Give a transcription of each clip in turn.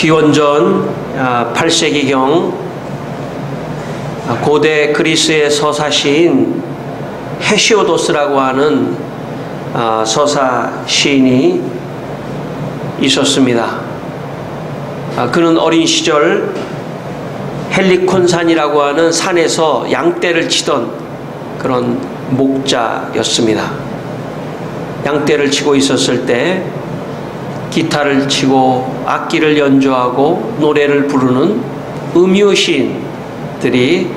기원전 8세기경 고대 그리스의 서사시인 헤시오도스라고 하는 서사 시인이 있었습니다. 그는 어린 시절 헬리콘산이라고 하는 산에서 양떼를 치던 그런 목자였습니다. 양떼를 치고 있었을 때 기타를 치고 악기를 연주하고 노래를 부르는 음유시인들이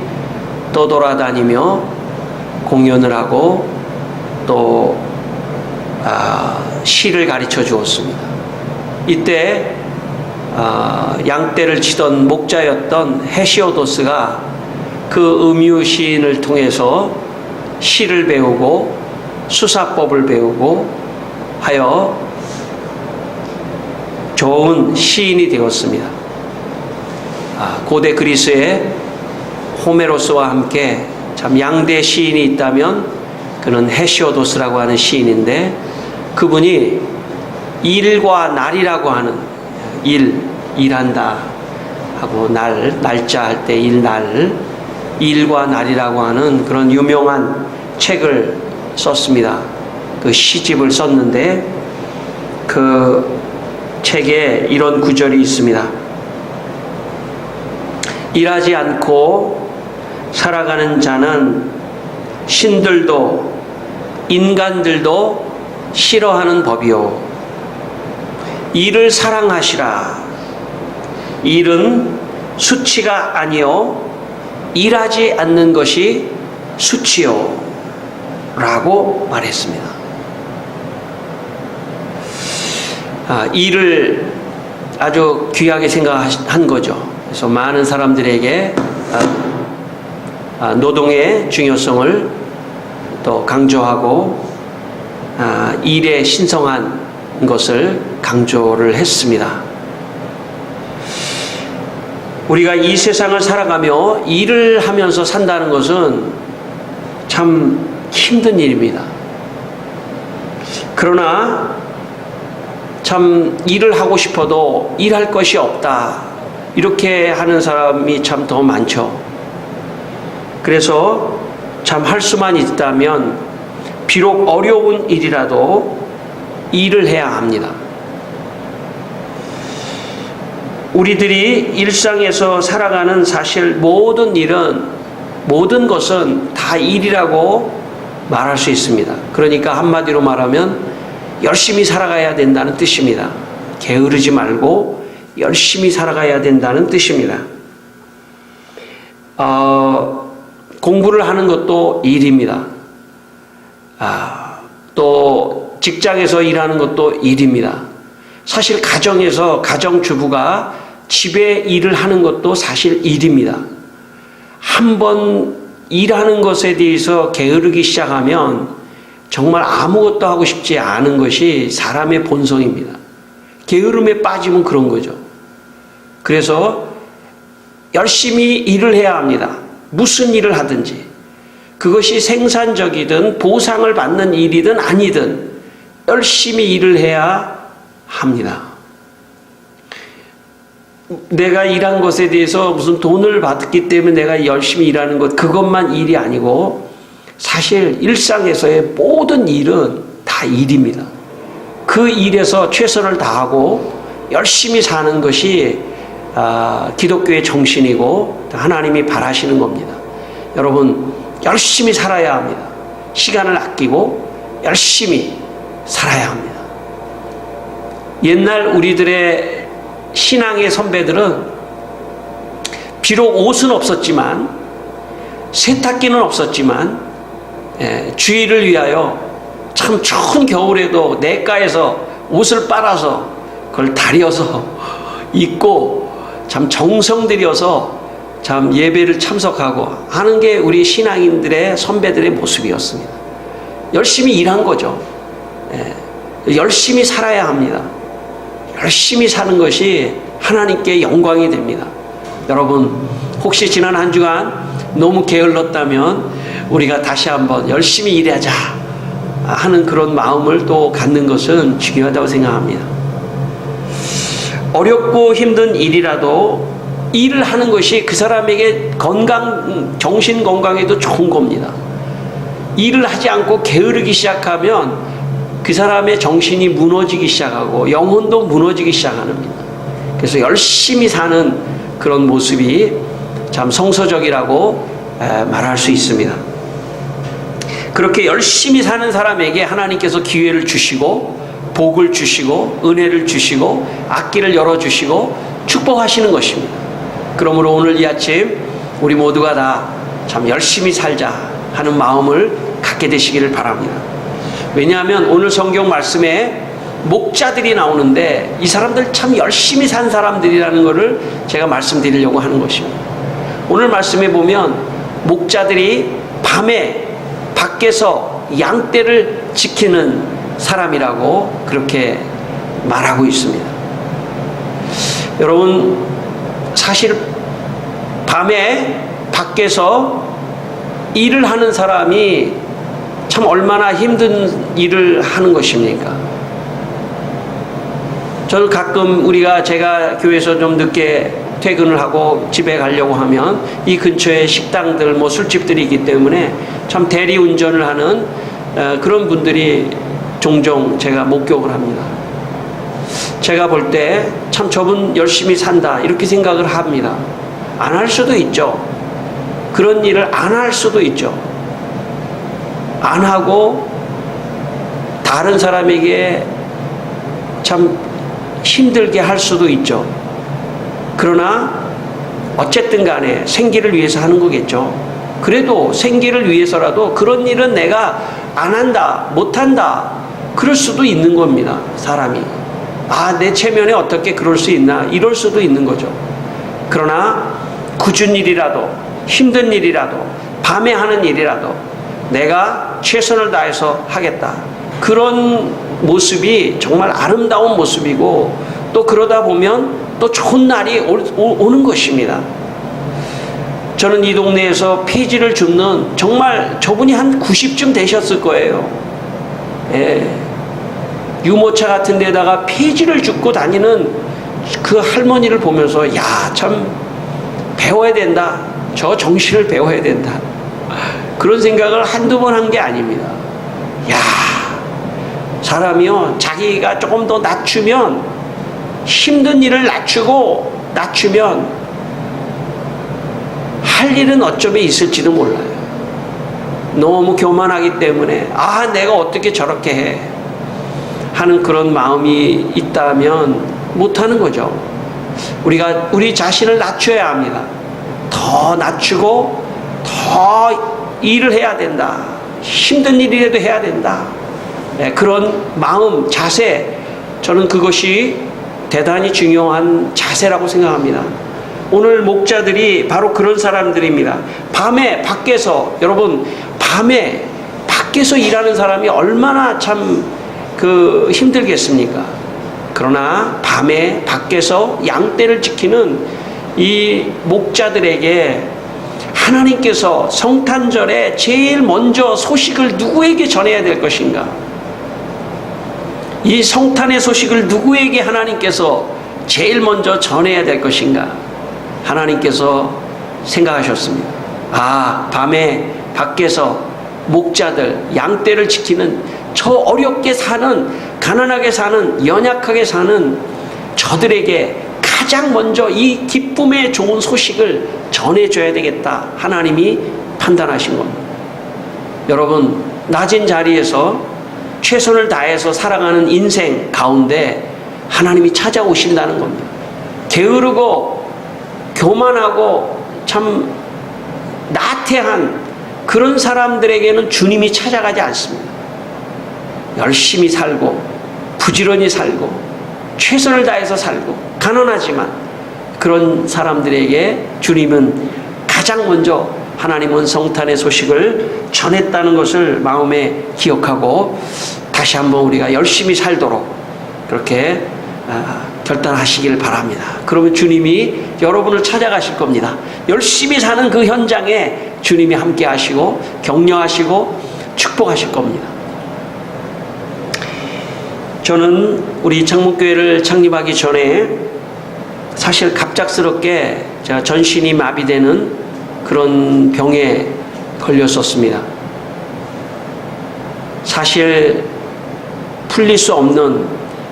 떠돌아다니며 공연을 하고 또 시를 가르쳐 주었습니다. 이때 양떼를 치던 목자였던 헤시오도스가 그 음유시인을 통해서 시를 배우고 수사법을 배우고 하여 좋은 시인이 되었습니다. 고대 그리스의 호메로스와 함께 참 양대 시인이 있다면 그는 헤시오도스라고 하는 시인인데, 그분이 일과 날이라고 하는 일한다 하고 날짜 할 때 일과 날이라고 하는 그런 유명한 책을 썼습니다. 그 시집을 썼는데 그 책에 이런 구절이 있습니다. 일하지 않고 살아가는 자는 신들도 인간들도 싫어하는 법이요, 일을 사랑하시라. 일은 수치가 아니요 일하지 않는 것이 수치요 라고 말했습니다. 일을 아주 귀하게 생각한 거죠. 그래서 많은 사람들에게 노동의 중요성을 또 강조하고 일의 신성한 것을 강조를 했습니다. 우리가 이 세상을 살아가며 일을 하면서 산다는 것은 참 힘든 일입니다. 그러나 참 일을 하고 싶어도 일할 것이 없다, 이렇게 하는 사람이 참 더 많죠. 그래서 참 할 수만 있다면 비록 어려운 일이라도 일을 해야 합니다. 우리들이 일상에서 살아가는 사실 모든 것은 다 일이라고 말할 수 있습니다. 그러니까 한마디로 말하면 열심히 살아가야 된다는 뜻입니다. 게으르지 말고 열심히 살아가야 된다는 뜻입니다. 공부를 하는 것도 일입니다. 또 직장에서 일하는 것도 일입니다. 사실 가정에서 가정주부가 집에 일을 하는 것도 사실 일입니다. 한번 일하는 것에 대해서 게으르기 시작하면 정말 아무것도 하고 싶지 않은 것이 사람의 본성입니다. 게으름에 빠지면 그런 거죠. 그래서 열심히 일을 해야 합니다. 무슨 일을 하든지, 그것이 생산적이든 보상을 받는 일이든 아니든 열심히 일을 해야 합니다. 내가 일한 것에 대해서 무슨 돈을 받기 때문에 내가 열심히 일하는 것, 그것만 일이 아니고 사실 일상에서의 모든 일은 다 일입니다. 그 일에서 최선을 다하고 열심히 사는 것이 기독교의 정신이고 하나님이 바라시는 겁니다. 여러분, 열심히 살아야 합니다. 시간을 아끼고 열심히 살아야 합니다. 옛날 우리들의 신앙의 선배들은 비록 옷은 없었지만, 세탁기는 없었지만, 주의를 위하여 참 추운 겨울에도 냇가에서 옷을 빨아서 그걸 다려서 입고 참 정성 들여서 참 예배를 참석하고 하는 게 우리 신앙인들의 선배들의 모습이었습니다. 열심히 일한 거죠. 열심히 살아야 합니다. 열심히 사는 것이 하나님께 영광이 됩니다. 여러분, 혹시 지난 한 주간 너무 게을렀다면 우리가 다시 한번 열심히 일하자 하는 그런 마음을 또 갖는 것은 중요하다고 생각합니다. 어렵고 힘든 일이라도 일을 하는 것이 그 사람에게 정신 건강에도 좋은 겁니다. 일을 하지 않고 게으르기 시작하면 그 사람의 정신이 무너지기 시작하고 영혼도 무너지기 시작합니다. 그래서 열심히 사는 그런 모습이 참 성서적이라고 말할 수 있습니다. 그렇게 열심히 사는 사람에게 하나님께서 기회를 주시고 복을 주시고 은혜를 주시고 앞길을 열어주시고 축복하시는 것입니다. 그러므로 오늘 이 아침 우리 모두가 다 참 열심히 살자 하는 마음을 갖게 되시기를 바랍니다. 왜냐하면 오늘 성경 말씀에 목자들이 나오는데 이 사람들 참 열심히 산 사람들이라는 것을 제가 말씀드리려고 하는 것입니다. 오늘 말씀에 보면 목자들이 밤에 밖에서 양떼를 지키는 사람이라고 그렇게 말하고 있습니다. 여러분, 사실 밤에 밖에서 일을 하는 사람이 참 얼마나 힘든 일을 하는 것입니까? 저는 가끔 제가 교회에서 좀 늦게 퇴근을 하고 집에 가려고 하면 이 근처에 식당들, 술집들이 있기 때문에 참 대리운전을 하는 그런 분들이 종종 제가 목격을 합니다. 제가 볼 때 참 저분 열심히 산다 이렇게 생각을 합니다. 안 할 수도 있죠. 그런 일을 안 할 수도 있죠. 안 하고 다른 사람에게 참 힘들게 할 수도 있죠. 그러나 어쨌든 간에 생기를 위해서 하는 거겠죠. 그래도 생기를 위해서라도 그런 일은 내가 안 한다, 못 한다 그럴 수도 있는 겁니다. 사람이 내 체면에 어떻게 그럴 수 있나 이럴 수도 있는 거죠. 그러나 굳은 일이라도 힘든 일이라도 밤에 하는 일이라도 내가 최선을 다해서 하겠다. 그런 모습이 정말 아름다운 모습이고 또 그러다 보면 또 좋은 날이 오는 것입니다. 저는 이 동네에서 폐지를 줍는 정말 저분이 한 90쯤 되셨을 거예요. 유모차 같은 데다가 폐지를 줍고 다니는 그 할머니를 보면서 참 배워야 된다. 저 정신을 배워야 된다. 그런 생각을 한두 번 한 게 아닙니다. 사람이요, 자기가 조금 더 낮추면, 힘든 일을 낮추면 할 일은 어쩌면 있을지도 몰라요. 너무 교만하기 때문에 내가 어떻게 저렇게 해 하는 그런 마음이 있다면 못하는 거죠. 우리가 우리 자신을 낮춰야 합니다. 더 낮추고 더 일을 해야 된다. 힘든 일이라도 해야 된다. 그런 마음, 자세, 저는 그것이 대단히 중요한 자세라고 생각합니다. 오늘 목자들이 바로 그런 사람들입니다. 밤에 밖에서, 여러분, 밤에 밖에서 일하는 사람이 얼마나 참 힘들겠습니까? 그러나 밤에 밖에서 양떼를 지키는 이 목자들에게 하나님께서 성탄절에 제일 먼저 소식을 누구에게 전해야 될 것인가? 이 성탄의 소식을 누구에게 하나님께서 제일 먼저 전해야 될 것인가? 하나님께서 생각하셨습니다. 밤에 밖에서 목자들, 양떼를 지키는 저 어렵게 사는, 가난하게 사는, 연약하게 사는 저들에게 가장 먼저 이 기쁨의 좋은 소식을 전해줘야 되겠다. 하나님이 판단하신 겁니다. 여러분, 낮은 자리에서 최선을 다해서 살아가는 인생 가운데 하나님이 찾아오신다는 겁니다. 게으르고 교만하고 참 나태한 그런 사람들에게는 주님이 찾아가지 않습니다. 열심히 살고 부지런히 살고 최선을 다해서 살고 가난하지만 그런 사람들에게 주님은 가장 먼저 하나님은 성탄의 소식을 전했다는 것을 마음에 기억하고 다시 한번 우리가 열심히 살도록 그렇게 결단하시길 바랍니다. 그러면 주님이 여러분을 찾아가실 겁니다. 열심히 사는 그 현장에 주님이 함께 하시고 격려하시고 축복하실 겁니다. 저는 우리 창문교회를 창립하기 전에 사실 갑작스럽게 제가 전신이 마비되는 그런 병에 걸렸었습니다. 사실 풀릴 수 없는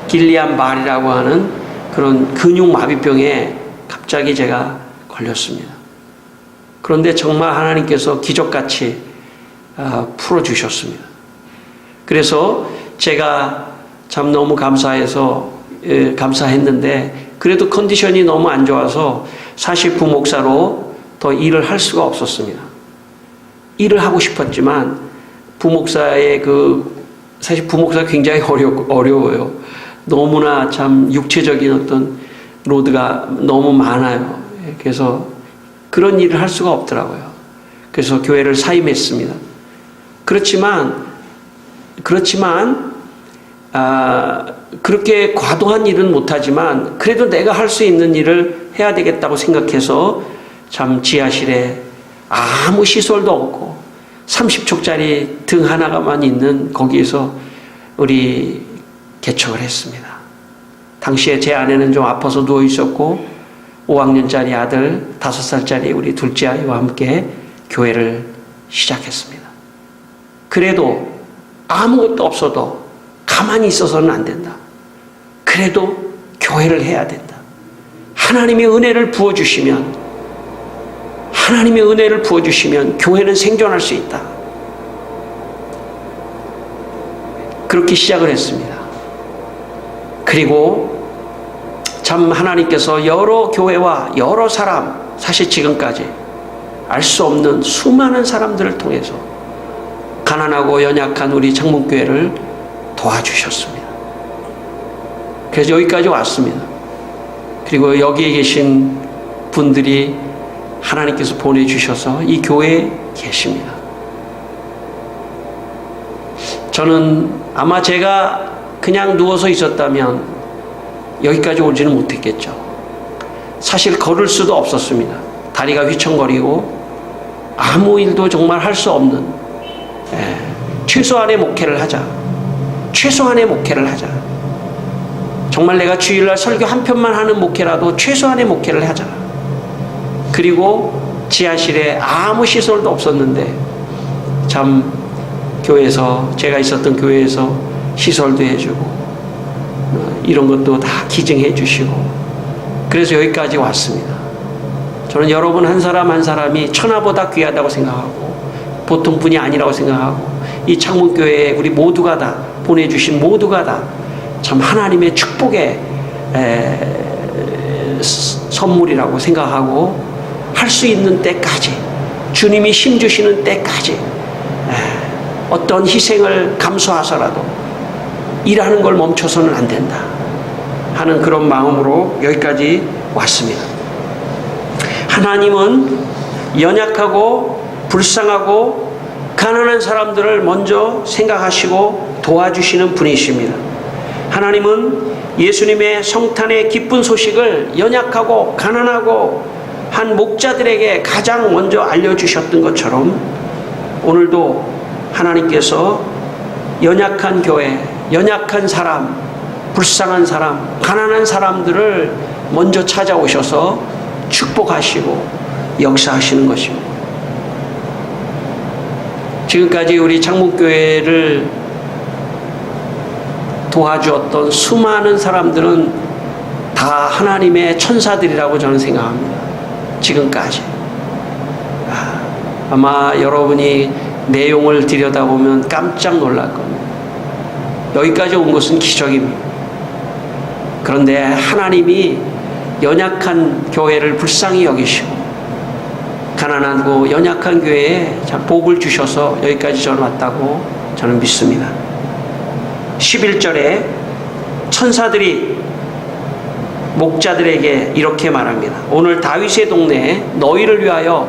길리안 말이라고 하는 그런 근육 마비병에 갑자기 제가 걸렸습니다. 그런데 정말 하나님께서 기적같이 풀어주셨습니다. 그래서 제가 참 너무 감사했는데 그래도 컨디션이 너무 안 좋아서 사실 부목사로 더 일을 할 수가 없었습니다. 일을 하고 싶었지만 부목사의 사실 부목사가 굉장히 어려워요. 너무나 참 육체적인 어떤 로드가 너무 많아요. 그래서 그런 일을 할 수가 없더라고요. 그래서 교회를 사임했습니다. 그렇지만 그렇게 과도한 일은 못하지만 그래도 내가 할 수 있는 일을 해야 되겠다고 생각해서 참 지하실에 아무 시설도 없고 30촉짜리 등 하나가만 있는 거기에서 우리 개척을 했습니다. 당시에 제 아내는 좀 아파서 누워 있었고 5학년짜리 아들 5살짜리 우리 둘째 아이와 함께 교회를 시작했습니다. 그래도 아무것도 없어도 가만히 있어서는 안 된다. 그래도 교회를 해야 된다. 하나님의 은혜를 부어주시면 교회는 생존할 수 있다. 그렇게 시작을 했습니다. 그리고 참 하나님께서 여러 교회와 여러 사람, 사실 지금까지 알 수 없는 수많은 사람들을 통해서 가난하고 연약한 우리 창문교회를 도와주셨습니다. 그래서 여기까지 왔습니다. 그리고 여기에 계신 분들이 하나님께서 보내주셔서 이 교회에 계십니다. 저는 아마 제가 그냥 누워서 있었다면 여기까지 오지는 못했겠죠. 사실 걸을 수도 없었습니다. 다리가 휘청거리고 아무 일도 정말 할 수 없는 최소한의 목회를 하자. 정말 내가 주일날 설교 한 편만 하는 목회라도 최소한의 목회를 하자. 그리고 지하실에 아무 시설도 없었는데 참 교회에서 제가 있었던 교회에서 시설도 해주고 이런 것도 다 기증해 주시고 그래서 여기까지 왔습니다. 저는 여러분 한 사람 한 사람이 천하보다 귀하다고 생각하고 보통 분이 아니라고 생각하고 이 창문교회에 우리 모두가 다 보내주신 모두가 다 참 하나님의 축복의 선물이라고 생각하고 할 수 있는 때까지 주님이 힘 주시는 때까지 어떤 희생을 감수하서라도 일하는 걸 멈춰서는 안 된다 하는 그런 마음으로 여기까지 왔습니다. 하나님은 연약하고 불쌍하고 가난한 사람들을 먼저 생각하시고 도와주시는 분이십니다. 하나님은 예수님의 성탄의 기쁜 소식을 연약하고 가난하고 한 목자들에게 가장 먼저 알려주셨던 것처럼 오늘도 하나님께서 연약한 교회, 연약한 사람, 불쌍한 사람, 가난한 사람들을 먼저 찾아오셔서 축복하시고 역사하시는 것입니다. 지금까지 우리 창문교회를 도와주었던 수많은 사람들은 다 하나님의 천사들이라고 저는 생각합니다. 지금까지. 아마 여러분이 내용을 들여다보면 깜짝 놀랄 겁니다. 여기까지 온 것은 기적입니다. 그런데 하나님이 연약한 교회를 불쌍히 여기시고 가난하고 연약한 교회에 참 복을 주셔서 여기까지 저는 왔다고 저는 믿습니다. 11절에 천사들이 목자들에게 이렇게 말합니다. 오늘 다윗의 동네에 너희를 위하여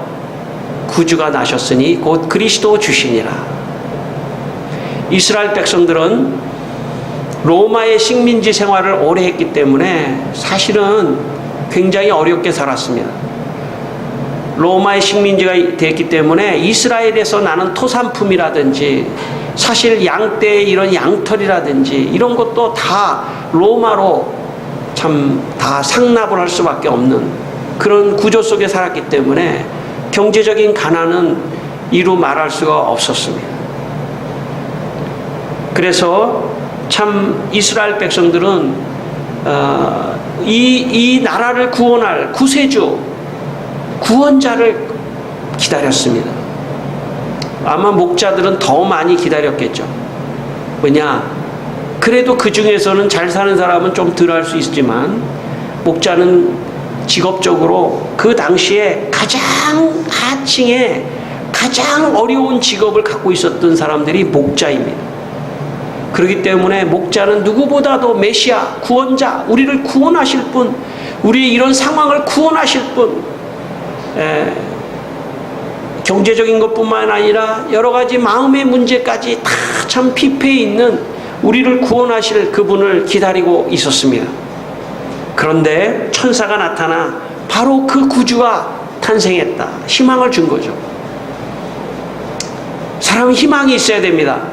구주가 나셨으니 곧 그리스도 주시니라. 이스라엘 백성들은 로마의 식민지 생활을 오래 했기 때문에 사실은 굉장히 어렵게 살았습니다. 로마의 식민지가 됐기 때문에 이스라엘에서 나는 토산품이라든지 사실 양떼의 이런 양털이라든지 이런 것도 다 로마로 참 다 상납을 할 수밖에 없는 그런 구조 속에 살았기 때문에 경제적인 가난은 이루 말할 수가 없었습니다. 그래서 참 이스라엘 백성들은 이 나라를 구원할 구세주, 구원자를 기다렸습니다. 아마 목자들은 더 많이 기다렸겠죠. 왜냐? 그래도 그 중에서는 잘 사는 사람은 좀 덜 할 수 있지만 목자는 직업적으로 그 당시에 가장 하층에 가장 어려운 직업을 갖고 있었던 사람들이 목자입니다. 그렇기 때문에 목자는 누구보다도 메시아, 구원자, 우리를 구원하실 분, 우리의 이런 상황을 구원하실 분, 경제적인 것뿐만 아니라 여러 가지 마음의 문제까지 다 참 피폐해 있는 우리를 구원하실 그분을 기다리고 있었습니다. 그런데 천사가 나타나 바로 그 구주가 탄생했다. 희망을 준 거죠. 사람은 희망이 있어야 됩니다.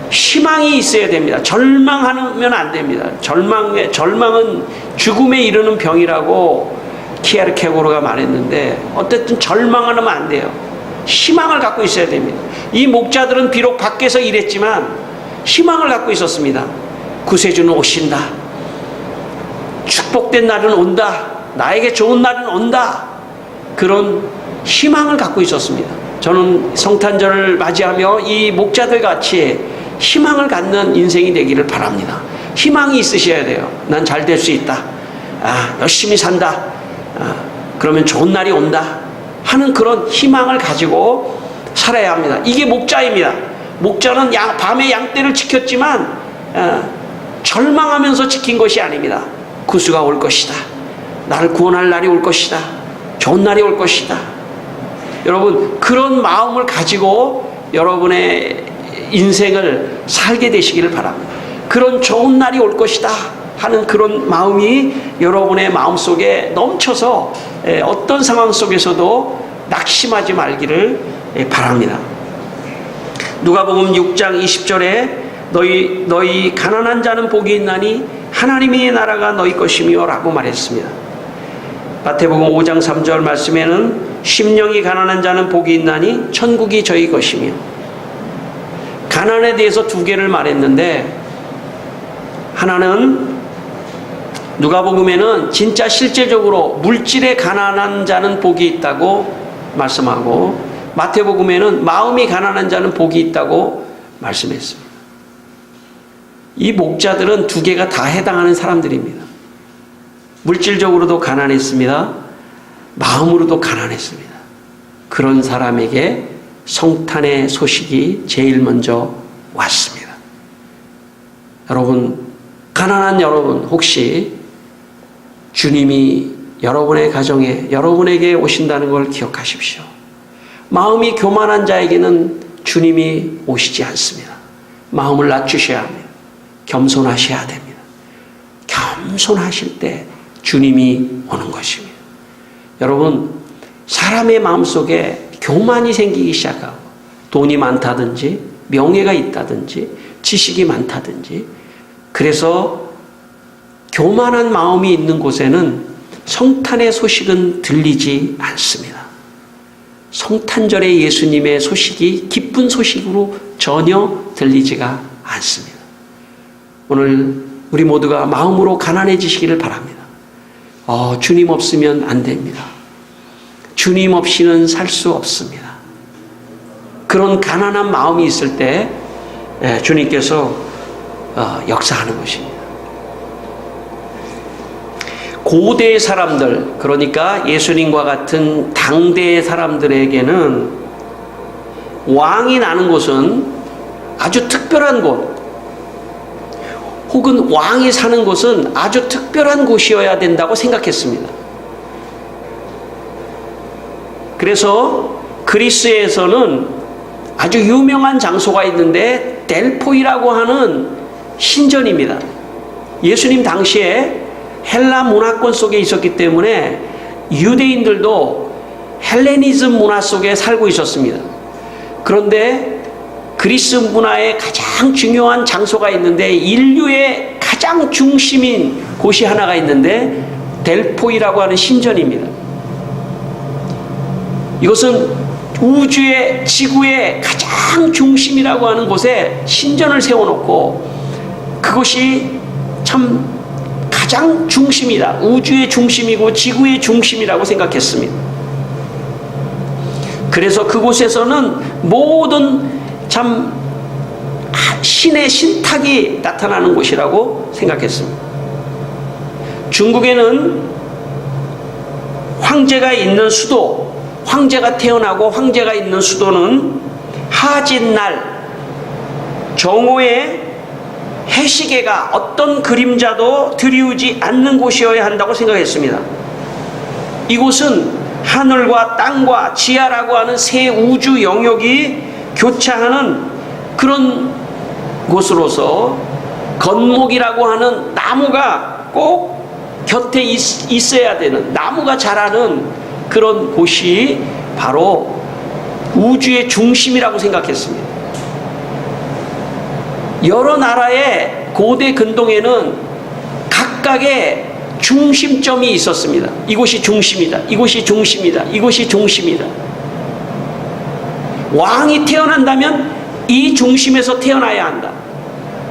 희망이 있어야 됩니다. 절망하면 안 됩니다. 절망은 죽음에 이르는 병이라고 키에르케고르가 말했는데 어쨌든 절망하면 안 돼요. 희망을 갖고 있어야 됩니다. 이 목자들은 비록 밖에서 일했지만 희망을 갖고 있었습니다. 구세주는 오신다. 축복된 날은 온다. 나에게 좋은 날은 온다. 그런 희망을 갖고 있었습니다. 저는 성탄절을 맞이하며 이 목자들 같이 희망을 갖는 인생이 되기를 바랍니다. 희망이 있으셔야 돼요. 난 잘 될 수 있다. 열심히 산다. 그러면 좋은 날이 온다. 하는 그런 희망을 가지고 살아야 합니다. 이게 목자입니다. 목자는 밤에 양떼를 지켰지만 절망하면서 지킨 것이 아닙니다. 구수가 올 것이다. 나를 구원할 날이 올 것이다. 좋은 날이 올 것이다. 여러분 그런 마음을 가지고 여러분의 인생을 살게 되시기를 바랍니다. 그런 좋은 날이 올 것이다 하는 그런 마음이 여러분의 마음속에 넘쳐서 어떤 상황 속에서도 낙심하지 말기를 바랍니다. 누가복음 6장 20절에 너희 가난한 자는 복이 있나니 하나님의 나라가 너희 것이며 라고 말했습니다. 마태복음 5장 3절 말씀에는 심령이 가난한 자는 복이 있나니 천국이 저희 것이며, 가난에 대해서 두 개를 말했는데 하나는 누가복음에는 진짜 실제적으로 물질에 가난한 자는 복이 있다고 말씀하고 마태복음에는 마음이 가난한 자는 복이 있다고 말씀했습니다. 이 목자들은 두 개가 다 해당하는 사람들입니다. 물질적으로도 가난했습니다. 마음으로도 가난했습니다. 그런 사람에게 성탄의 소식이 제일 먼저 왔습니다. 여러분, 가난한 여러분, 혹시 주님이 여러분의 가정에 여러분에게 오신다는 걸 기억하십시오. 마음이 교만한 자에게는 주님이 오시지 않습니다. 마음을 낮추셔야 합니다. 겸손하셔야 됩니다. 겸손하실 때 주님이 오는 것입니다. 여러분, 사람의 마음속에 교만이 생기기 시작하고 돈이 많다든지 명예가 있다든지 지식이 많다든지, 그래서 교만한 마음이 있는 곳에는 성탄의 소식은 들리지 않습니다. 성탄절에 예수님의 소식이 기쁜 소식으로 전혀 들리지가 않습니다. 오늘 우리 모두가 마음으로 가난해지시기를 바랍니다. 주님 없으면 안 됩니다. 주님 없이는 살 수 없습니다. 그런 가난한 마음이 있을 때 주님께서 역사하는 것입니다. 고대의 사람들, 그러니까 예수님과 같은 당대의 사람들에게는 왕이 나는 곳은 아주 특별한 곳, 혹은 왕이 사는 곳은 아주 특별한 곳이어야 된다고 생각했습니다. 그래서 그리스에서는 아주 유명한 장소가 있는데 델포이라고 하는 신전입니다. 예수님 당시에 헬라 문화권 속에 있었기 때문에 유대인들도 헬레니즘 문화 속에 살고 있었습니다. 그런데 그리스 문화의 가장 중요한 장소가 있는데 인류의 가장 가장 중심인 곳이 하나가 있는데 델포이라고 하는 신전입니다. 이것은 우주의 지구의 가장 중심이라고 하는 곳에 신전을 세워놓고 그것이 참 가장 중심이다. 우주의 중심이고 지구의 중심이라고 생각했습니다. 그래서 그곳에서는 모든 참 신의 신탁이 나타나는 곳이라고 생각했습니다. 중국에는 황제가 있는 수도, 황제가 태어나고 황제가 있는 수도는 하진날 정오에 해시계가 어떤 그림자도 들이우지 않는 곳이어야 한다고 생각했습니다. 이곳은 하늘과 땅과 지하라고 하는 세 우주 영역이 교차하는 그런 곳으로서 건목이라고 하는 나무가 꼭 곁에 있어야 되는, 나무가 자라는 그런 곳이 바로 우주의 중심이라고 생각했습니다. 여러 나라의 고대 근동에는 각각의 중심점이 있었습니다. 이곳이 중심이다. 이곳이 중심이다. 이곳이 중심이다. 왕이 태어난다면 이 중심에서 태어나야 한다.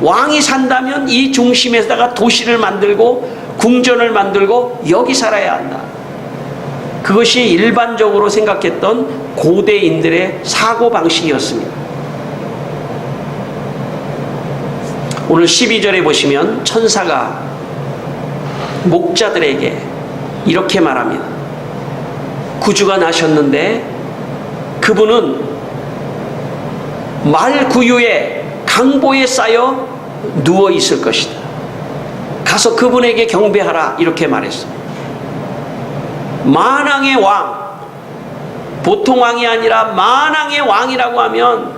왕이 산다면 이 중심에다가 도시를 만들고 궁전을 만들고 여기 살아야 한다. 그것이 일반적으로 생각했던 고대인들의 사고방식이었습니다. 오늘 12절에 보시면 천사가 목자들에게 이렇게 말합니다. 구주가 나셨는데 그분은 말 구유에 강보에 쌓여 누워 있을 것이다. 가서 그분에게 경배하라. 이렇게 말했습니다. 만왕의 왕, 보통 왕이 아니라 만왕의 왕이라고 하면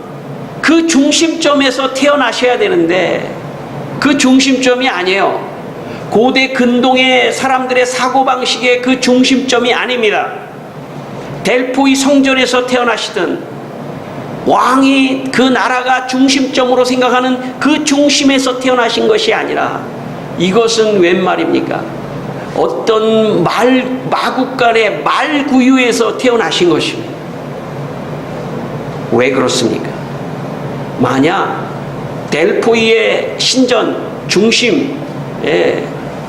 그 중심점에서 태어나셔야 되는데 그 중심점이 아니에요. 고대 근동의 사람들의 사고방식의 그 중심점이 아닙니다. 델포이 성전에서 태어나시든 왕이 그 나라가 중심점으로 생각하는 그 중심에서 태어나신 것이 아니라 이것은 웬 말입니까? 어떤 마국간의 말구유에서 태어나신 것입니다. 왜 그렇습니까? 만약 델포이의 신전 중심,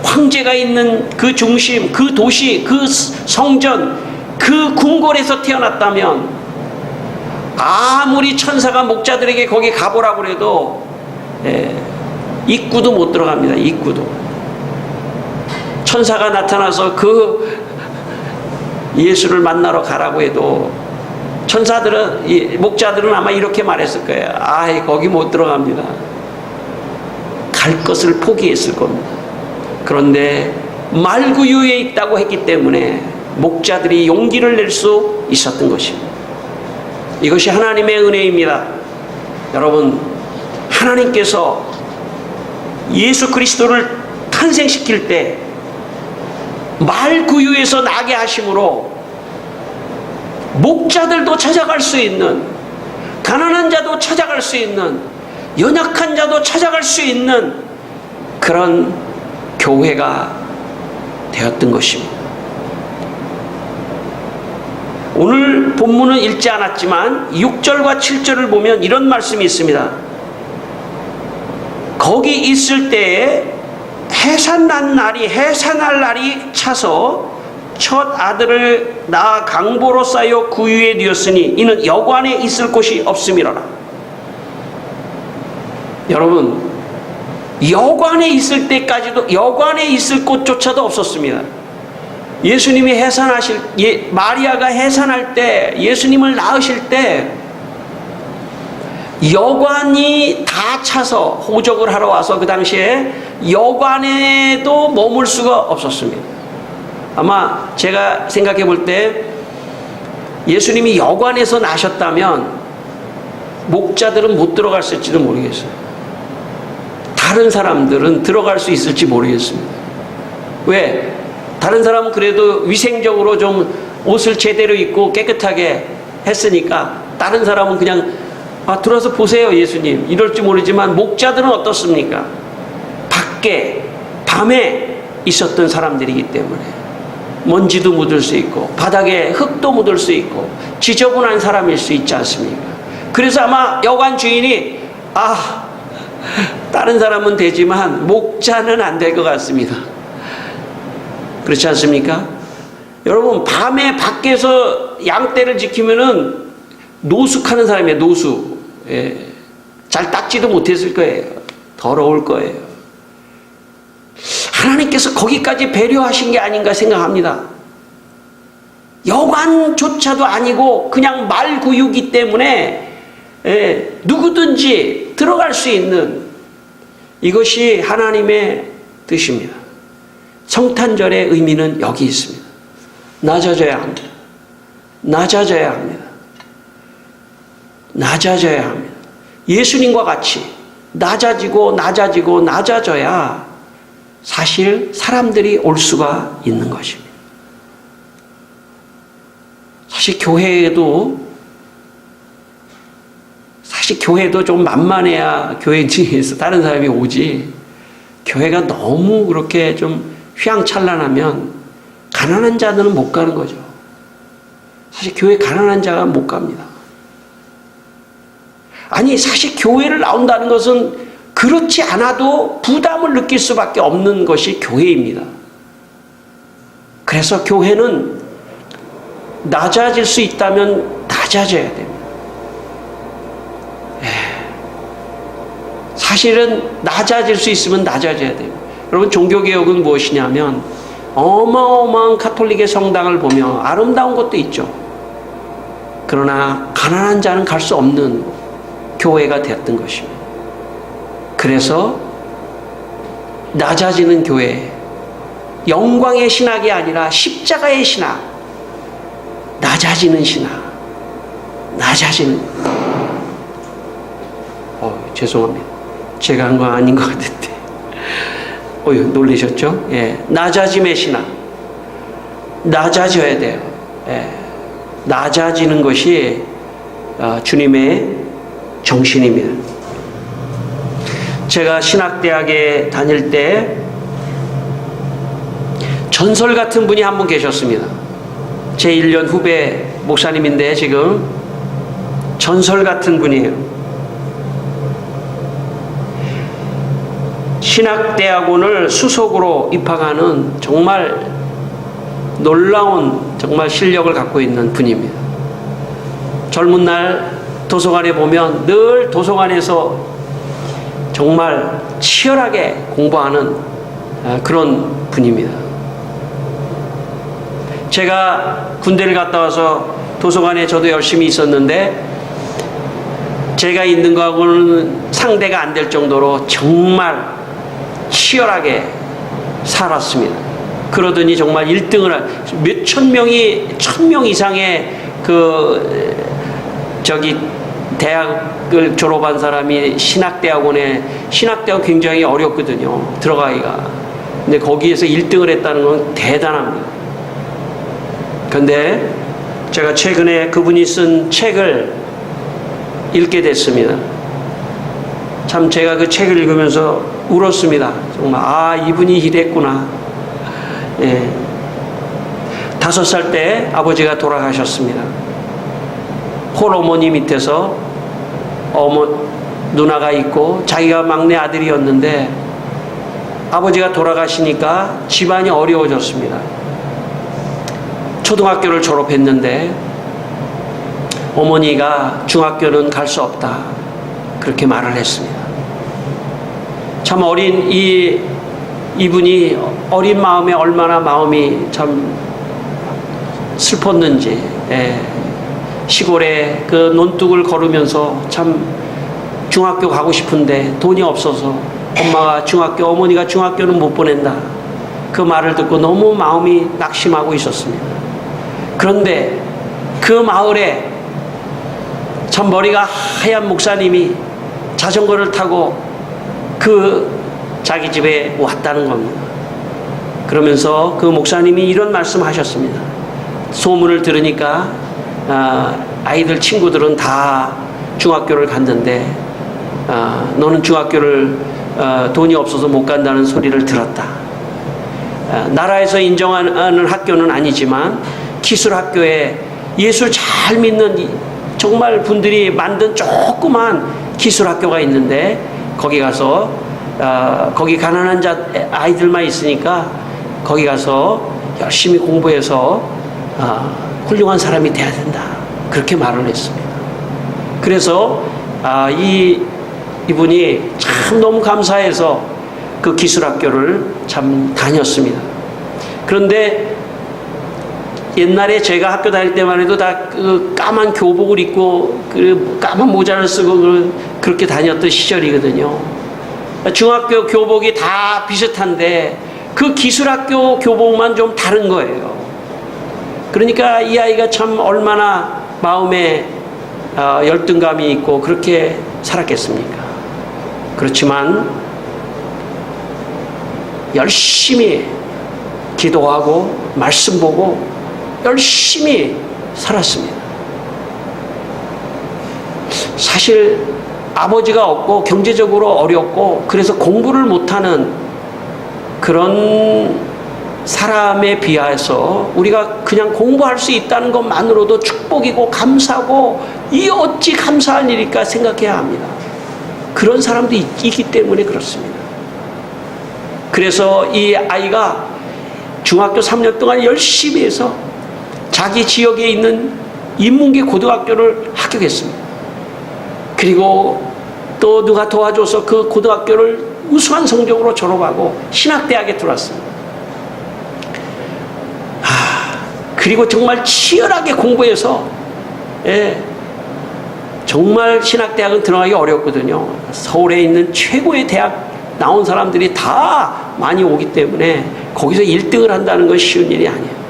황제가 있는 그 중심, 그 도시, 그 성전, 그 궁궐에서 태어났다면 아무리 천사가 목자들에게 거기 가보라고 해도 입구도 못 들어갑니다. 입구도. 천사가 나타나서 그 예수를 만나러 가라고 해도 천사들은, 목자들은 아마 이렇게 말했을 거예요. 아이, 거기 못 들어갑니다. 갈 것을 포기했을 겁니다. 그런데 말구유에 있다고 했기 때문에 목자들이 용기를 낼 수 있었던 것입니다. 이것이 하나님의 은혜입니다. 여러분, 하나님께서 예수 그리스도를 탄생시킬 때 말구유에서 나게 하심으로 목자들도 찾아갈 수 있는, 가난한 자도 찾아갈 수 있는, 연약한 자도 찾아갈 수 있는 그런 교회가 되었던 것입니다. 오늘 본문은 읽지 않았지만 6절과 7절을 보면 이런 말씀이 있습니다. 거기 있을 때에 해산할 날이 차서 첫 아들을 낳아 강보로 쌓여 구유에 누웠으니 이는 여관에 있을 곳이 없음이로라. 여러분, 여관에 있을 때까지도 여관에 있을 곳조차도 없었습니다. 예수님이 마리아가 해산할 때, 예수님을 낳으실 때 여관이 다 차서 호적을 하러 와서 그 당시에 여관에도 머물 수가 없었습니다. 아마 제가 생각해 볼 때 예수님이 여관에서 나셨다면 목자들은 못 들어갔을지도 모르겠어요. 다른 사람들은 들어갈 수 있을지 모르겠습니다. 왜? 다른 사람은 그래도 위생적으로 좀 옷을 제대로 입고 깨끗하게 했으니까 다른 사람은 그냥 들어와서 보세요 예수님 이럴지 모르지만 목자들은 어떻습니까? 밖에 밤에 있었던 사람들이기 때문에 먼지도 묻을 수 있고 바닥에 흙도 묻을 수 있고 지저분한 사람일 수 있지 않습니까? 그래서 아마 여관 주인이 다른 사람은 되지만 목자는 안 될 것 같습니다. 그렇지 않습니까? 여러분, 밤에 밖에서 양떼를 지키면은 노숙하는 사람이에요. 노숙. 예. 잘 닦지도 못했을 거예요. 더러울 거예요. 하나님께서 거기까지 배려하신 게 아닌가 생각합니다. 여관조차도 아니고 그냥 말구유기 때문에 누구든지 들어갈 수 있는, 이것이 하나님의 뜻입니다. 성탄절의 의미는 여기 있습니다. 낮아져야 합니다. 낮아져야 합니다. 낮아져야 합니다. 예수님과 같이 낮아지고 낮아져야 사실 사람들이 올 수가 있는 것입니다. 사실 교회도 좀 만만해야 교회지에서 다른 사람이 오지, 교회가 너무 그렇게 좀 휘황찬란하면 가난한 자들은 못 가는 거죠. 사실 교회 가난한 자가 못 갑니다. 아니, 사실 교회를 나온다는 것은 그렇지 않아도 부담을 느낄 수밖에 없는 것이 교회입니다. 그래서 교회는 낮아질 수 있다면 낮아져야 됩니다. 사실은 낮아질 수 있으면 낮아져야 돼요. 여러분, 종교개혁은 무엇이냐면 어마어마한 가톨릭의 성당을 보며 아름다운 것도 있죠. 그러나 가난한 자는 갈 수 없는 교회가 되었던 것입니다. 그래서 낮아지는 교회, 영광의 신학이 아니라 십자가의 신학, 낮아지는 신학, 죄송합니다. 제가 한 거 아닌 것 같은데. 놀라셨죠? 예. 낮아짐의 신앙. 낮아져야 돼요. 예. 낮아지는 것이 주님의 정신입니다. 제가 신학대학에 다닐 때 전설 같은 분이 한 분 계셨습니다. 제 1년 후배 목사님인데 지금 전설 같은 분이에요. 신학대학원을 수석으로 입학하는 정말 놀라운 정말 실력을 갖고 있는 분입니다. 젊은 날 도서관에 보면 늘 도서관에서 정말 치열하게 공부하는 그런 분입니다. 제가 군대를 갔다 와서 도서관에 저도 열심히 있었는데 제가 있는 거하고는 상대가 안 될 정도로 정말 치열하게 살았습니다. 그러더니 정말 1등을 몇천 명이 1000명 이상의 대학을 졸업한 사람이 신학대학원 굉장히 어렵거든요. 들어가기가. 근데 거기에서 1등을 했다는 건 대단합니다. 근데 제가 최근에 그분이 쓴 책을 읽게 됐습니다. 참 제가 그 책을 읽으면서 울었습니다. 정말 이분이 이랬구나. 예. 5살 때 아버지가 돌아가셨습니다. 홀어머니 밑에서 누나가 있고 자기가 막내 아들이었는데 아버지가 돌아가시니까 집안이 어려워졌습니다. 초등학교를 졸업했는데 어머니가 중학교는 갈 수 없다, 그렇게 말을 했습니다. 참 이분이 어린 마음에 얼마나 마음이 참 슬펐는지, 시골에 그 논둑을 걸으면서 참 중학교 가고 싶은데 돈이 없어서 어머니가 중학교는 못 보낸다, 그 말을 듣고 너무 마음이 낙심하고 있었습니다. 그런데 그 마을에 참 머리가 하얀 목사님이 자전거를 타고 자기 집에 왔다는 겁니다. 그러면서 그 목사님이 이런 말씀 하셨습니다. 소문을 들으니까 아이들 친구들은 다 중학교를 갔는데 너는 중학교를 돈이 없어서 못 간다는 소리를 들었다. 나라에서 인정하는 학교는 아니지만 기술학교에 예수 잘 믿는 정말 분들이 만든 조그만 기술학교가 있는데 거기 가서 거기 가난한 아이들만 있으니까 거기 가서 열심히 공부해서 훌륭한 사람이 돼야 된다. 그렇게 말을 했습니다. 그래서 이분이 참 너무 감사해서 그 기술학교를 참 다녔습니다. 그런데 옛날에 제가 학교 다닐 때만 해도 다 그 까만 교복을 입고 그 까만 모자를 쓰고 그렇게 다녔던 시절이거든요. 중학교 교복이 다 비슷한데 그 기술학교 교복만 좀 다른 거예요. 그러니까 이 아이가 참 얼마나 마음에 열등감이 있고 그렇게 살았겠습니까? 그렇지만 열심히 기도하고 말씀 보고 열심히 살았습니다. 사실 아버지가 없고 경제적으로 어렵고 그래서 공부를 못하는 그런 사람에 비해서 우리가 그냥 공부할 수 있다는 것만으로도 축복이고 감사고 이 어찌 감사한 일일까 생각해야 합니다. 그런 사람도 있기 때문에 그렇습니다. 그래서 이 아이가 중학교 3년 동안 열심히 해서 자기 지역에 있는 인문계 고등학교를 합격했습니다. 그리고 또 누가 도와줘서 그 고등학교를 우수한 성적으로 졸업하고 신학대학에 들어왔습니다. 그리고 정말 치열하게 공부해서 정말 신학대학은 들어가기 어렵거든요. 서울에 있는 최고의 대학 나온 사람들이 다 많이 오기 때문에 거기서 1등을 한다는 건 쉬운 일이 아니에요.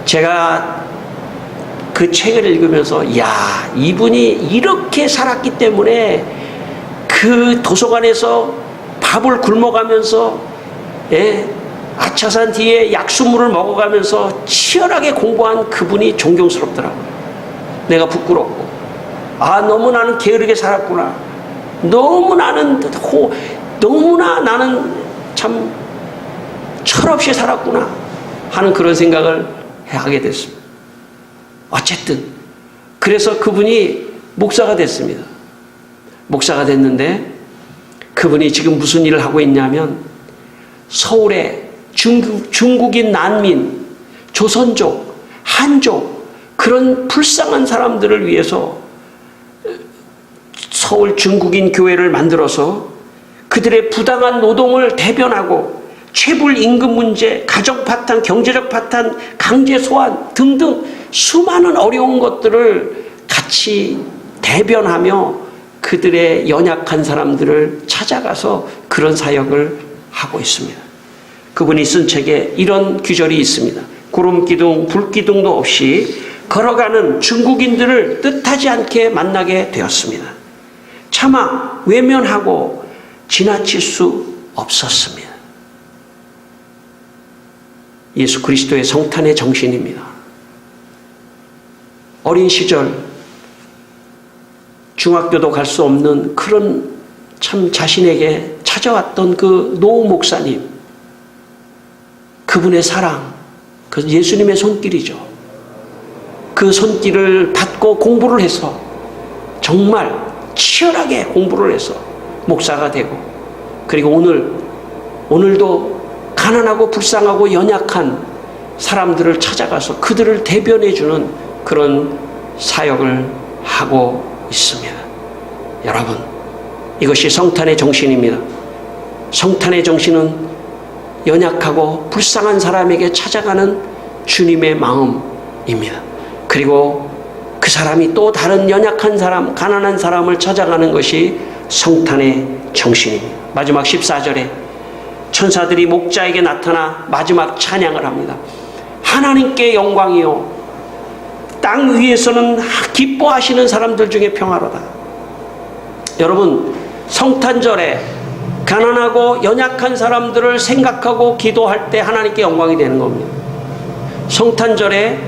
제가 그 책을 읽으면서 이분이 이렇게 살았기 때문에 그 도서관에서 밥을 굶어가면서 아차산 뒤에 약수물을 먹어가면서 치열하게 공부한 그분이 존경스럽더라고요. 내가 부끄럽고 너무 나는 게으르게 살았구나. 너무나 나는 참 철없이 살았구나 하는 그런 생각을 하게 됐습니다. 어쨌든 그래서 그분이 목사가 됐습니다. 목사가 됐는데 그분이 지금 무슨 일을 하고 있냐면 서울에 중국인 난민, 조선족, 한족 그런 불쌍한 사람들을 위해서 서울 중국인 교회를 만들어서 그들의 부당한 노동을 대변하고 체불 임금 문제, 가정 파탄, 경제적 파탄, 강제 소환 등등 수많은 어려운 것들을 같이 대변하며 그들의 연약한 사람들을 찾아가서 그런 사역을 하고 있습니다. 그분이 쓴 책에 이런 규절이 있습니다. 구름기둥, 불기둥도 없이 걸어가는 중국인들을 뜻하지 않게 만나게 되었습니다. 차마 외면하고 지나칠 수 없었습니다. 예수 그리스도의 성탄의 정신입니다. 어린 시절 중학교도 갈 수 없는 그런 참 자신에게 찾아왔던 그 노 목사님, 그분의 사랑, 그 예수님의 손길이죠. 그 손길을 받고 공부를 해서 정말 치열하게 공부를 해서 목사가 되고, 그리고 오늘도 가난하고 불쌍하고 연약한 사람들을 찾아가서 그들을 대변해주는 그런 사역을 하고 있습니다. 여러분, 이것이 성탄의 정신입니다. 성탄의 정신은 연약하고 불쌍한 사람에게 찾아가는 주님의 마음입니다. 그리고 그 사람이 또 다른 연약한 사람, 가난한 사람을 찾아가는 것이 성탄의 정신입니다. 마지막 14절에 천사들이 목자에게 나타나 마지막 찬양을 합니다. 하나님께 영광이요, 땅 위에서는 기뻐하시는 사람들 중에 평화로다. 여러분, 성탄절에 가난하고 연약한 사람들을 생각하고 기도할 때 하나님께 영광이 되는 겁니다. 성탄절에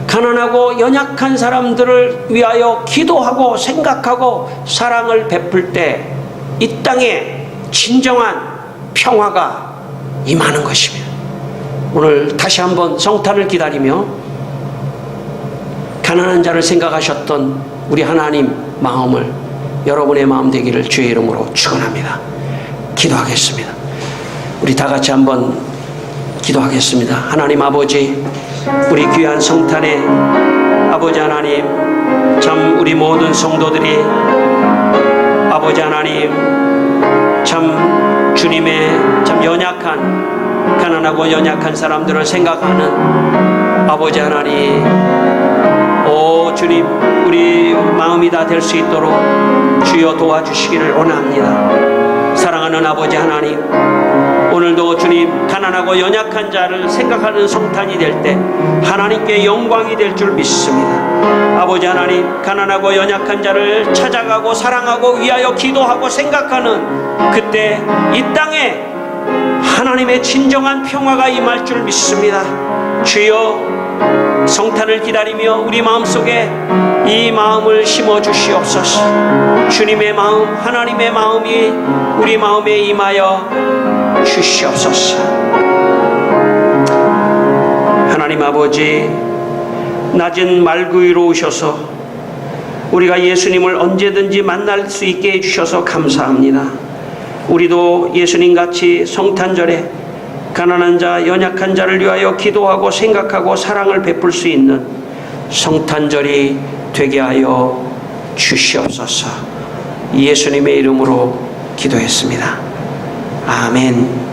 가난하고 연약한 사람들을 위하여 기도하고 생각하고 사랑을 베풀 때 이 땅에 진정한 평화가 임하는 것입니다. 오늘 다시 한번 성탄을 기다리며 가난한 자를 생각하셨던 우리 하나님 마음을 여러분의 마음 되기를 주의 이름으로 축원합니다. 기도하겠습니다. 우리 다 같이 한번 기도하겠습니다. 하나님 아버지, 우리 귀한 성탄에 아버지 하나님, 참 우리 모든 성도들이 아버지 하나님, 참 주님의 참 연약한, 가난하고 연약한 사람들을 생각하는 아버지 하나님, 오 주님, 우리 마음이 다 될 수 있도록 주여 도와주시기를 원합니다. 사랑하는 아버지 하나님, 오늘도 주님 가난하고 연약한 자를 생각하는 성탄이 될 때 하나님께 영광이 될 줄 믿습니다. 아버지 하나님, 가난하고 연약한 자를 찾아가고 사랑하고 위하여 기도하고 생각하는 그때 이 땅에 하나님의 진정한 평화가 임할 줄 믿습니다. 주여, 성탄을 기다리며 우리 마음속에 이 마음을 심어 주시옵소서. 주님의 마음, 하나님의 마음이 우리 마음에 임하여 주시옵소서. 하나님 아버지, 낮은 말구 위로 오셔서 우리가 예수님을 언제든지 만날 수 있게 해주셔서 감사합니다. 우리도 예수님같이 성탄절에 가난한 자, 연약한 자를 위하여 기도하고 생각하고 사랑을 베풀 수 있는 성탄절이 되게 하여 주시옵소서. 예수님의 이름으로 기도했습니다. 아멘.